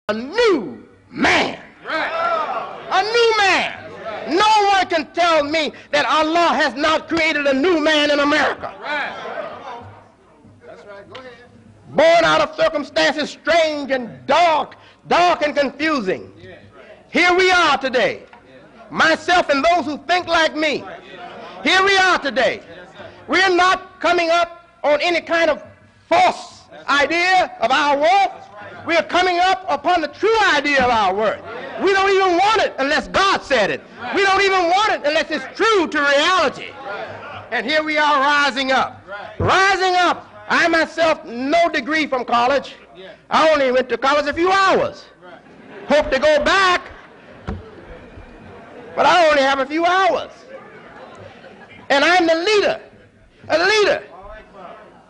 a new man. Right. A new man. Right. No one can tell me that Allah has not created a new man in America. Right. That's right. Go ahead. Born out of circumstances strange and dark and confusing. Yeah. Right. Here we are today. Yeah. Myself and those who think like me. Here we are today. We're not coming up on any kind of false idea of our worth. We are coming up upon the true idea of our worth. We don't even want it unless God said it. We don't even want it unless it's true to reality. And here we are rising up. Rising up. I myself, no degree from college. I only went to college a few hours. Hope to go back, but I only have a few hours. And I'm the leader, a leader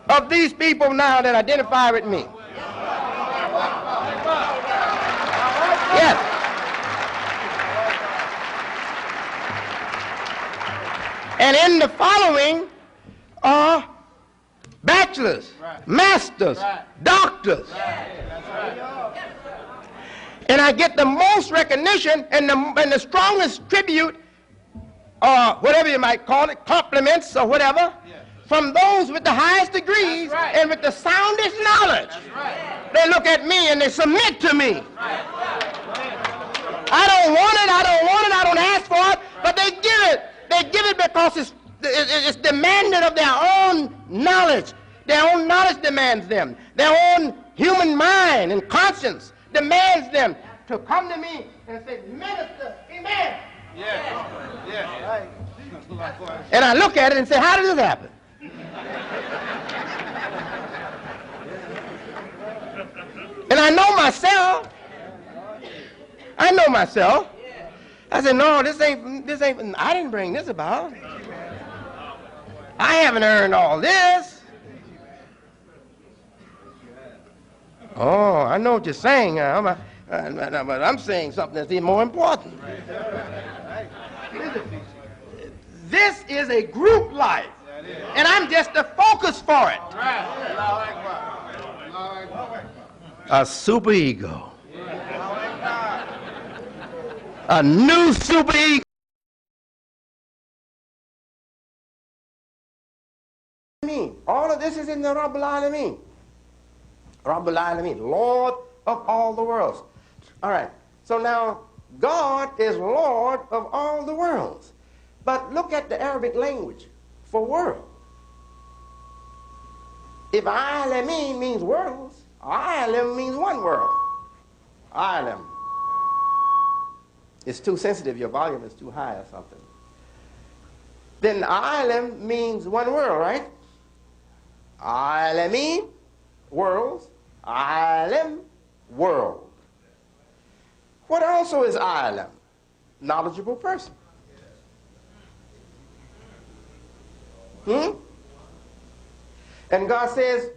of these people now that identify with me. Yes. And in the following are bachelors, masters, doctors. And I get the most recognition and the strongest tribute, or whatever you might call it, compliments or whatever, from those with the highest degrees and with the soundest knowledge. They look at me and they submit to me. I don't want it, I don't ask for it, but they give it. They give it because it's demanded of their own knowledge. Their own knowledge demands them. Their own human mind and conscience demands them to come to me and say, Minister, Amen. Yeah. Yeah. And I look at it and say, how did this happen? And I know myself. I said, no, this ain't, I didn't bring this about. I haven't earned all this. Oh, I know what you're saying, but I'm saying something that's even more important. This is a group life, and I'm just the focus for it. A superego. A new superego. All of this is in the Rabbul Alameen. Rabbul Alameen, Lord of all the worlds. All right, so now God is Lord of all the worlds. But look at the Arabic language for world. If Alameen means worlds, Alam means one world. Alam. It's too sensitive, your volume is too high or something. Then Alam means one world, right? Alameen, worlds. Alam, world. What also is Alam? Knowledgeable person. And God says,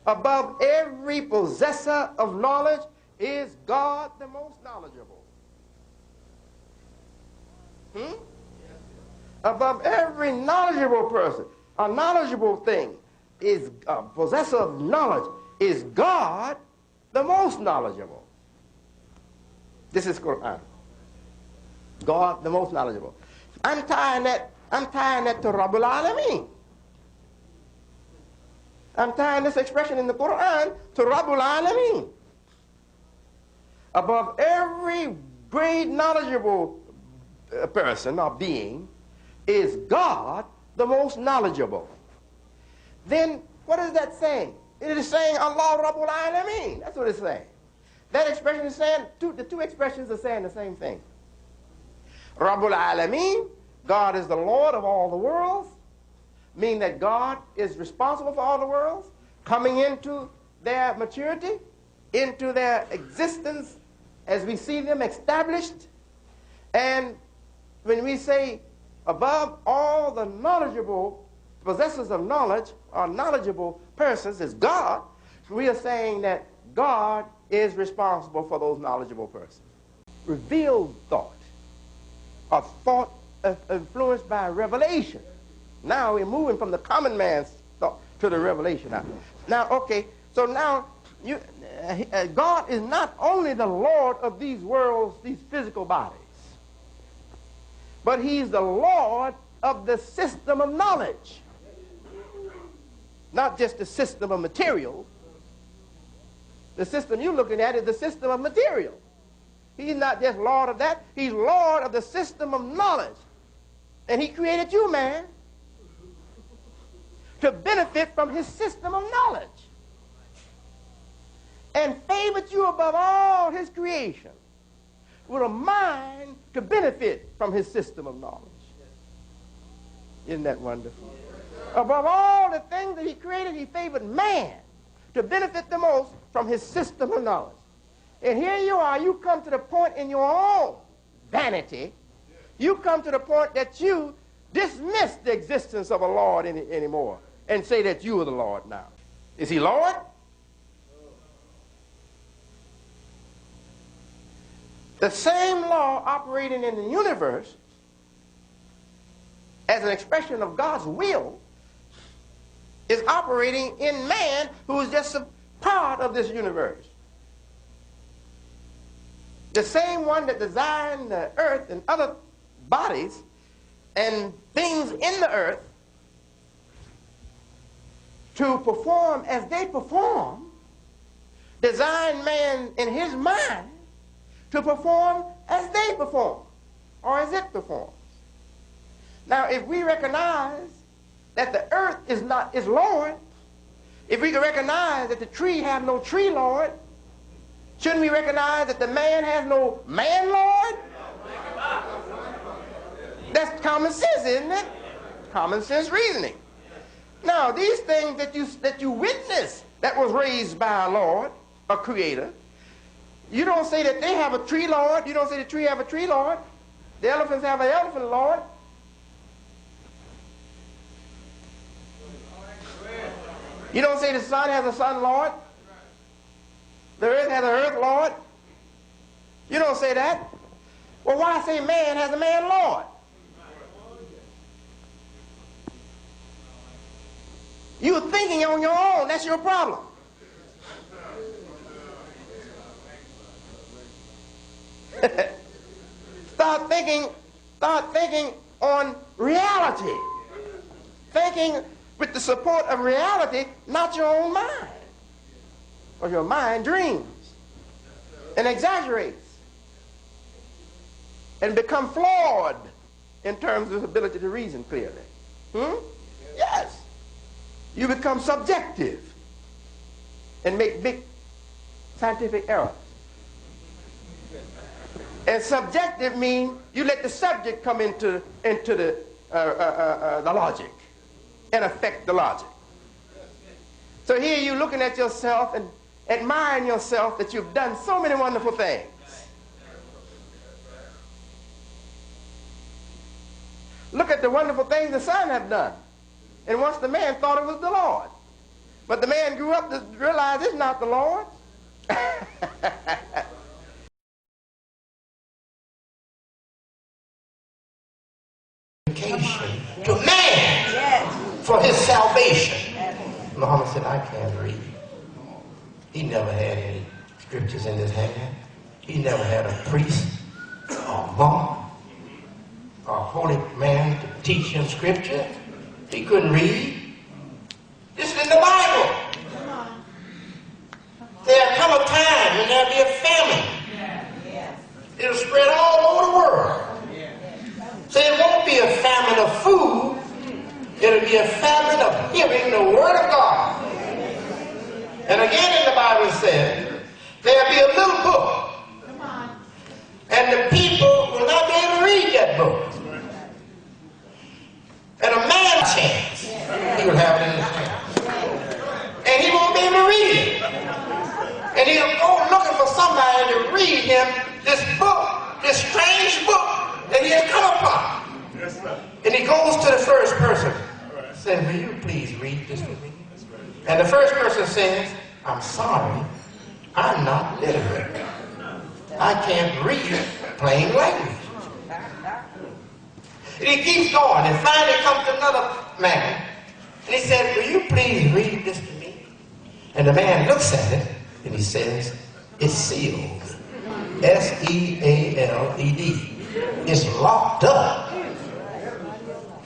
above every possessor of knowledge is God the most knowledgeable. Above every knowledgeable person, a knowledgeable thing, is a possessor of knowledge, is God the most knowledgeable. This is Qur'an. God the most knowledgeable. I'm tying that to Rabbul Alameen. I'm tying this expression in the Qur'an to Rabbul Alameen. Above every great knowledgeable person or being is God the most knowledgeable. Then what is that saying? It is saying Allah Rabbul Alameen. That's what it's saying. That expression is saying, the two expressions are saying the same thing. Rabbul Alameen, God is the Lord of all the worlds, meaning that God is responsible for all the worlds, coming into their maturity, into their existence as we see them established. And when we say above all the knowledgeable possessors of knowledge or knowledgeable persons is God, we are saying that God is responsible for those knowledgeable persons. Revealed thought, a thought influenced by revelation. Now we're moving from the common man's thought to the revelation. Now okay, so now God is not only the Lord of these worlds, these physical bodies, but he's the Lord of the system of knowledge. Not just the system of material. The system you're looking at is the system of material. He's not just Lord of that. He's Lord of the system of knowledge. And he created you, man, to benefit from his system of knowledge. And favored you above all his creation with a mind to benefit from his system of knowledge. Isn't that wonderful? Above all the things that he created, he favored man to benefit the most from his system of knowledge. And here you are, you come to the point in your own vanity, you come to the point that you dismiss the existence of a Lord anymore and say that you are the Lord now. Is he Lord? The same law operating in the universe as an expression of God's will is operating in man, who is just a part of this universe. The same one that designed the earth and other bodies and things in the earth to perform as they perform, designed man in his mind to perform as they perform, or as it performs. Now, if we recognize that the earth is Lord, if we can recognize that the tree has no tree Lord, shouldn't we recognize that the man has no man Lord? That's common sense, isn't it? Common sense reasoning. Now, these things that you witness that was raised by a Lord, a creator, you don't say that they have a tree Lord. You don't say the tree have a tree Lord. The elephants have an elephant Lord. You don't say the sun has a sun Lord. The earth has an earth Lord. You don't say that. Well, why say man has a man Lord? You're thinking on your own. That's your problem. Start thinking on reality. Thinking with the support of reality, not your own mind. Or your mind dreams and exaggerates and become flawed in terms of its ability to reason clearly. Yes. You become subjective and make big scientific errors. And subjective means you let the subject come into the logic and affect the logic. So here you're looking at yourself and admiring yourself that you've done so many wonderful things. Look at the wonderful things the son have done. And once the man thought it was the Lord. But the man grew up to realize it's not the Lord. To man for his salvation. Muhammad said, I can't read. He never had any scriptures in his hand. He never had a priest or a monk or a holy man to teach him scripture. He couldn't read. This is in the Bible. There'll come a time when there'll be a famine. It'll spread all over the world. So it won't be a famine of food. It'll be a famine of hearing the word of God. And again in the Bible it says, there'll be a little book. And the people will not be able to read that book. And a man chance, he will have it in his hand. And he won't be able to read it. And he'll go looking for somebody to read him this book, this strange book that he has come upon. Yes, sir. And he goes to the first person. Right. Says, will you please read this with me? Right. And the first person says, I'm sorry, I'm not literate. I can't read plain language. And he keeps going, and finally comes to another man. And he says, will you please read this to me? And the man looks at it, And he says, it's sealed. S-E-A-L-E-D. It's locked up.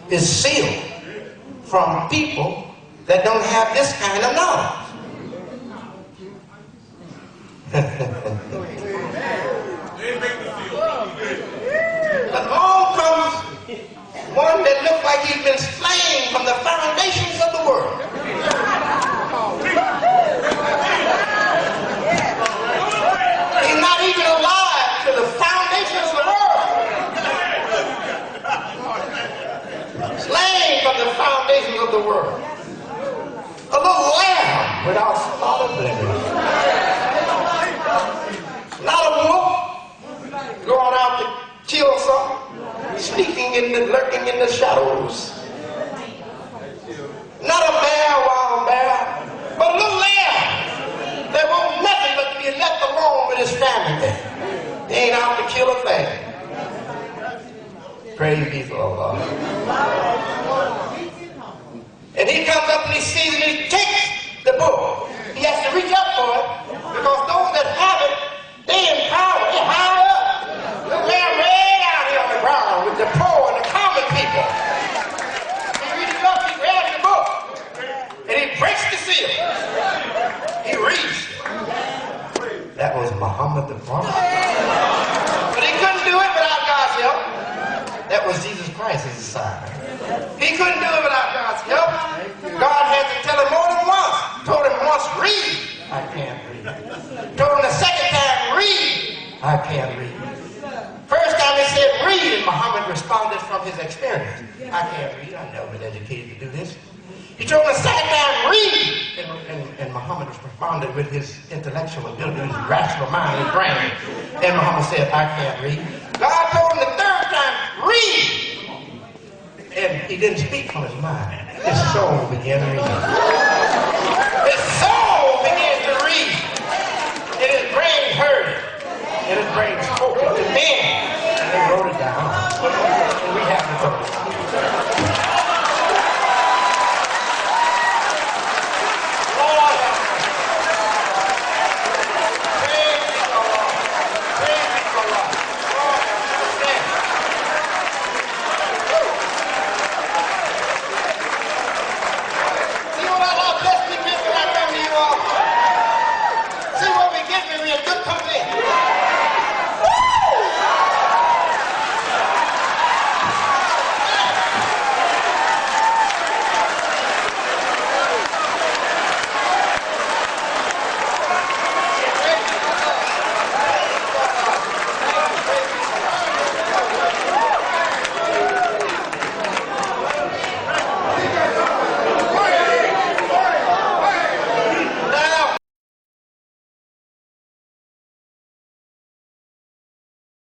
It's sealed from people that don't have this kind of knowledge. But along comes one that looked like he'd been slain from the foundations of the world. He's not even alive to the foundations of the world. Slain from the foundations of the world. A little lamb without spot or blemish. Not a wolf going out to kill something, lurking in the shadows. Not a bear, wild bear, but a little lamb that wants nothing but to be left alone with his family. He ain't out to kill a thing. Praise be for Allah. And he comes up and he sees it and he takes the book. He has to reach up for it because those that have it, they in power, they high up. The lamb way out here on the ground with the poor and the common people. He reaches up, he grabs the book, and he breaks the seal. He reads. That was Muhammad the Prophet. But he couldn't do it without God's help. That was Jesus Christ, his disciple. He couldn't do it without God's help. God had to tell him more than once. Told him once, read. I can't read. Told him the second time, read. I can't read. First time he said, read, and Muhammad responded from his experience. I can't read. I've never been educated to do this. He told him the second time, read. And Muhammad responded with his intellectual ability, his rational mind, his brain. And Muhammad said, I can't read. God told him the third time, read. And he didn't speak from his mind. His soul began to read. His soul began to read. And his brain heard it. And his brain spoke it to men. And they wrote it down. And we have to